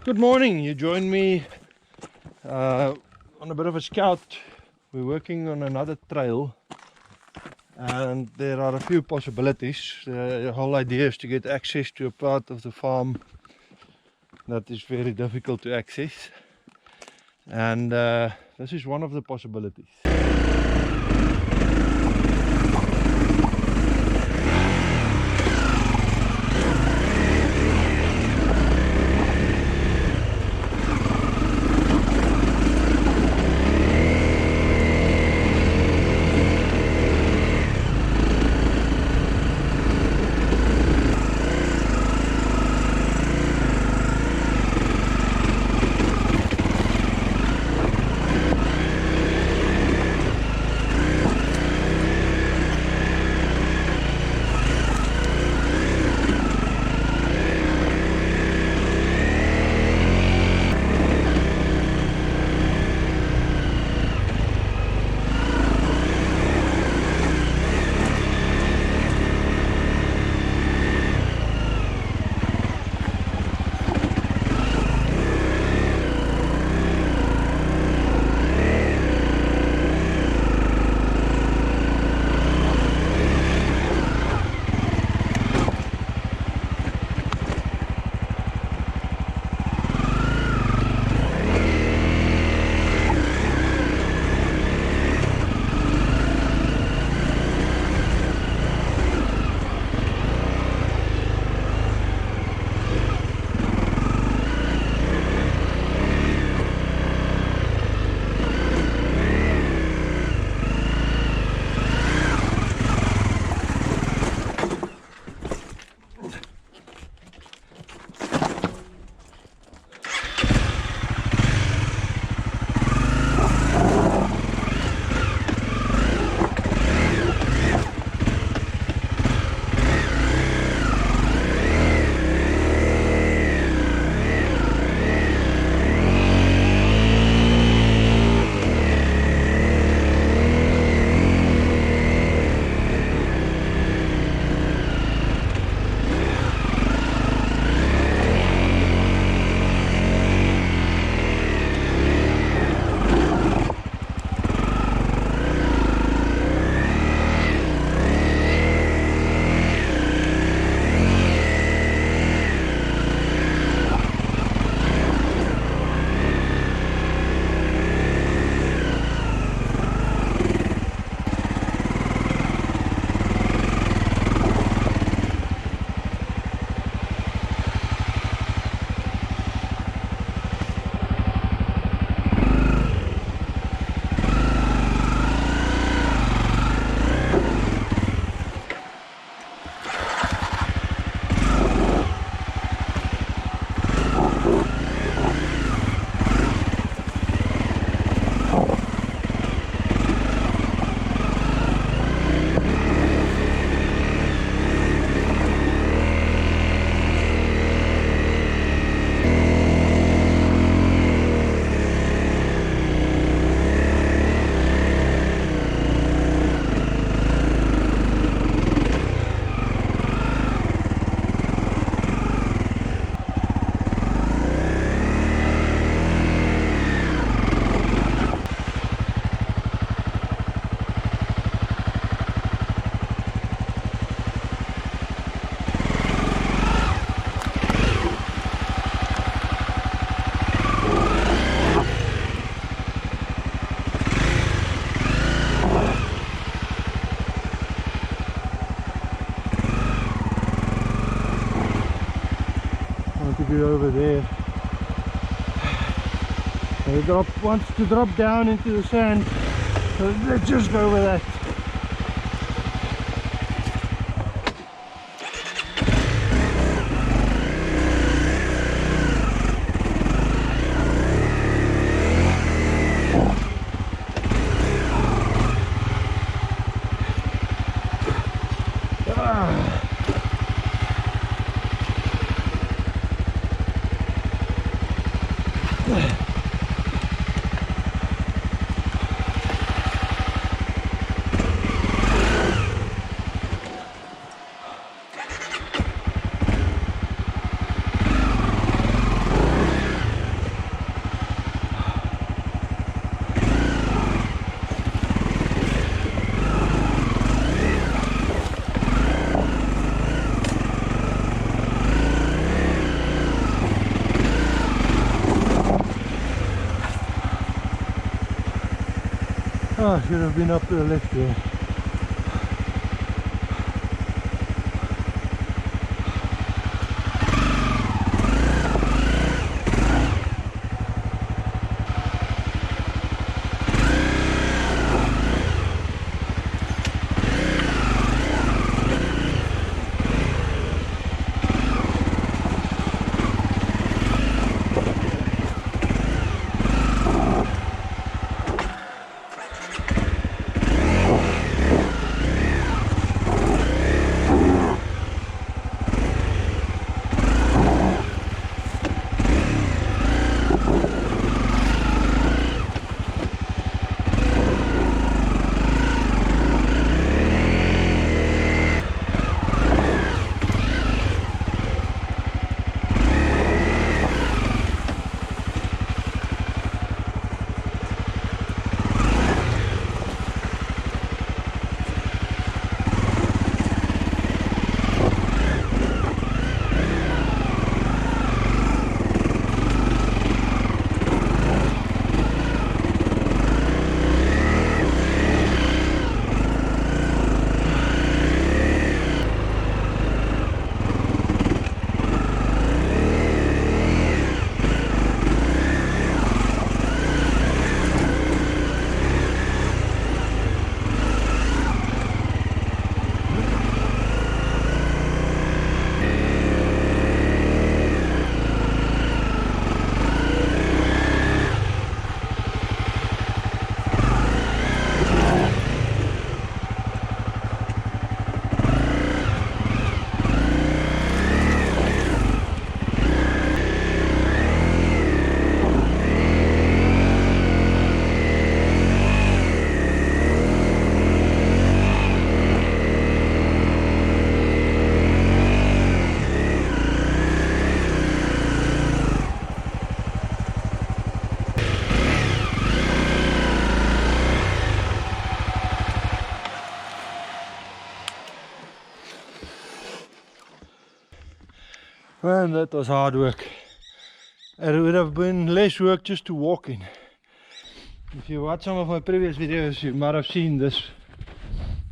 Good morning. You joined me on a bit of a scout. We're working on another trail and there are a few possibilities. The whole idea is to get access to a part of the farm that is very difficult to access, and this is one of the possibilities. Over there, and it wants to drop down into the sand, so let's just go with that. Oh, I should have been up to the left here. Man, that was hard work. It would have been less work just to walk in. If you watch some of my previous videos, you might have seen this.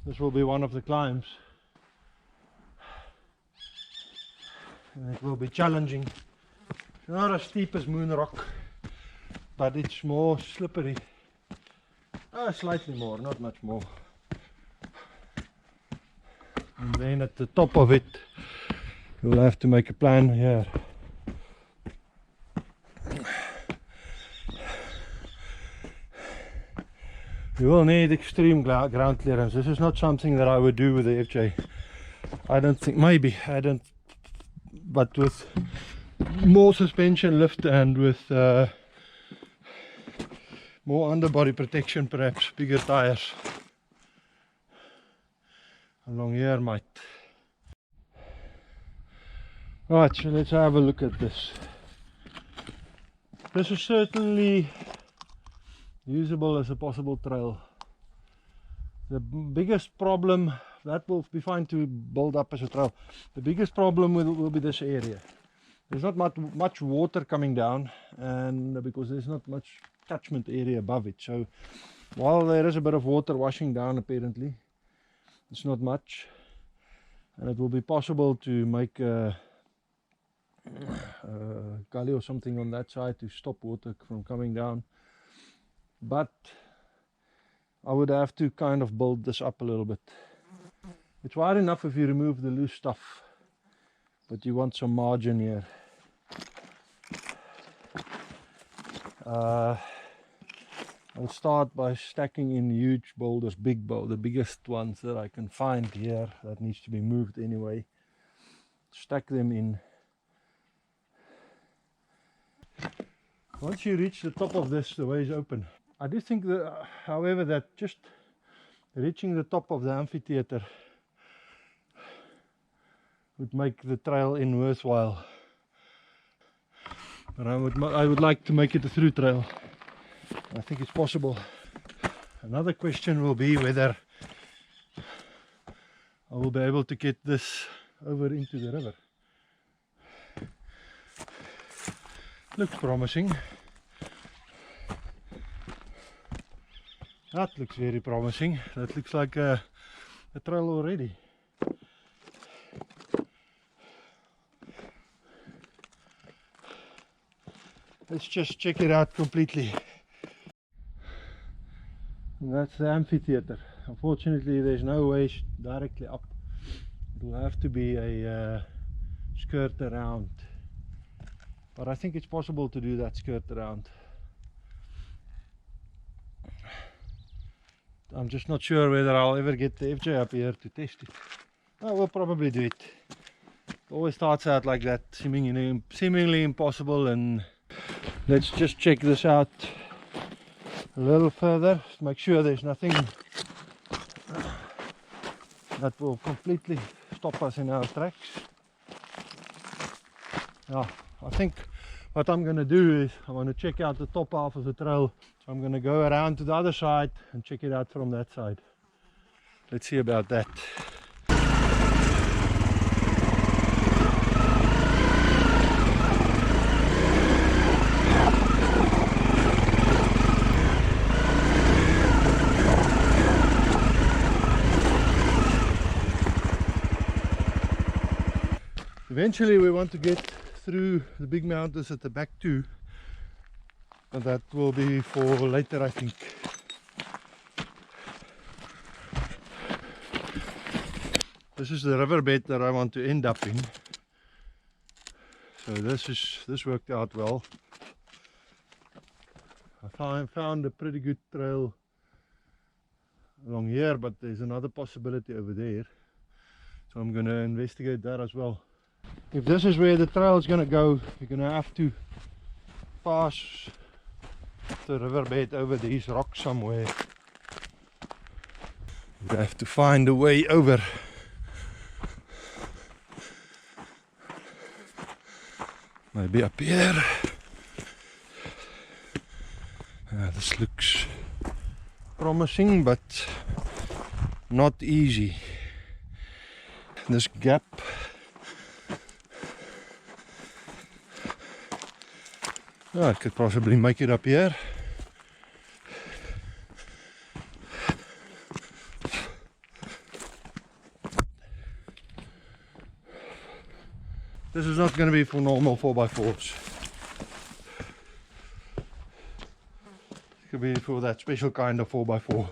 This will be one of the climbs. And it will be challenging. It's not as steep as Moon Rock, but it's more slippery. Slightly more, not much more. And then at the top of it, you'll have to make a plan here. You will need extreme ground clearance. This is not something that I would do with the FJ. I don't think, maybe, I don't, but with more suspension lift and with more underbody protection, perhaps bigger tires along here might. Right, so let's have a look at this. This is certainly usable as a possible trail. The biggest problem, that will be fine to build up as a trail. The biggest problem will be this area. There's not much water coming down, and because there's not much catchment area above it. So while there is a bit of water washing down, apparently it's not much, and it will be possible to make a gully or something on that side to stop water from coming down. But I would have to kind of build this up a little bit. It's wide enough if you remove the loose stuff, but you want some margin here. I'll start by stacking in huge boulders, the biggest ones that I can find here that needs to be moved anyway. Stack them in. Once you reach the top of this, the way is open. I do think that, however, that just reaching the top of the amphitheater would make the trail in worthwhile. But I would like to make it a through trail. I think it's possible. Another question will be whether I will be able to get this over into the river. Looks promising. That looks very promising. That looks like a trail already. Let's just check it out completely. And that's the amphitheater. Unfortunately, there's no way directly up. It will have to be a skirt around. But I think it's possible to do that skirt around. I'm just not sure whether I'll ever get the FJ up here to test it. I will probably do it. It always starts out like that, seemingly impossible. And let's just check this out a little further, make sure there's nothing that will completely stop us in our tracks. Yeah, I think what I'm going to do is I want to check out the top half of the trail. So I'm going to go around to the other side and check it out from that side. Let's see about that. Eventually we want to get through the big mountains at the back too, but that will be for later, I think. This is the riverbed that I want to end up in. So this worked out well. I found a pretty good trail along here, but there's another possibility over there. So I'm going to investigate that as well. If this is where the trail is going to go, you're going to have to pass the riverbed over these rocks somewhere. You have to find a way over. Maybe up here. This looks promising, but not easy. This gap. I could possibly make it up here. This is not going to be for normal 4x4s. It could be for that special kind of 4x4.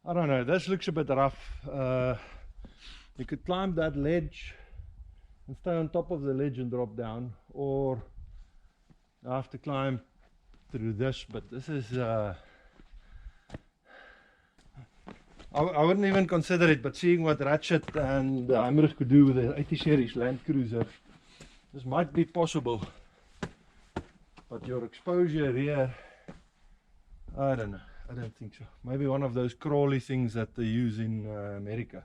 I don't know, this looks a bit rough. You could climb that ledge and stay on top of the ledge and drop down, or I have to climb through this, but this is I wouldn't even consider it, but seeing what Ratchet and Heinrich could do with the 80 series Land Cruiser, this might be possible. But your exposure here, I don't know, I don't think so. Maybe one of those crawly things that they use in America.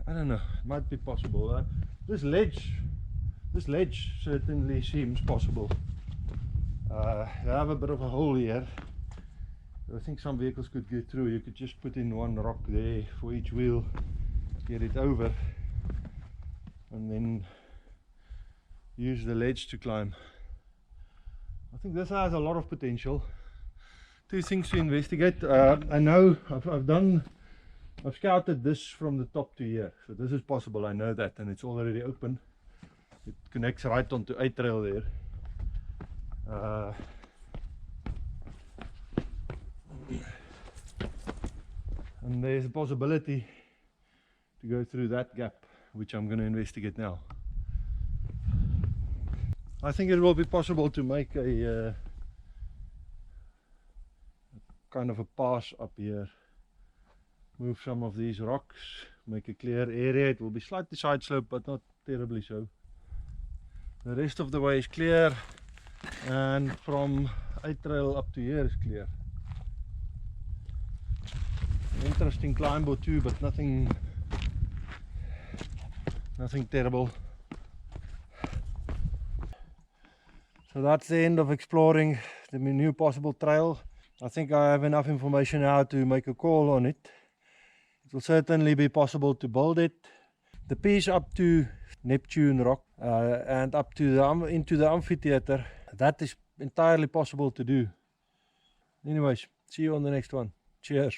I don't know, it might be possible. This ledge certainly seems possible. I have a bit of a hole here. I think some vehicles could get through. You could just put in one rock there for each wheel, get it over, and then use the ledge to climb. I think this has a lot of potential. Two things to investigate. I know I've scouted this from the top to here, so this is possible. I know that, and it's already open. It connects right onto A Trail there. And there's a possibility to go through that gap, which I'm going to investigate now. I think it will be possible to make a kind of a pass up here. Move some of these rocks, make a clear area. It will be slightly side slope, but not terribly so. The rest of the way is clear, and from A Trail up to here is clear. Interesting climb or two, but nothing terrible. So that's the end of exploring the new possible trail. I think I have enough information now to make a call on it. It will certainly be possible to build it. The piece up to Neptune Rock and up to into the amphitheater, that is entirely possible to do. Anyways, see you on the next one. Cheers.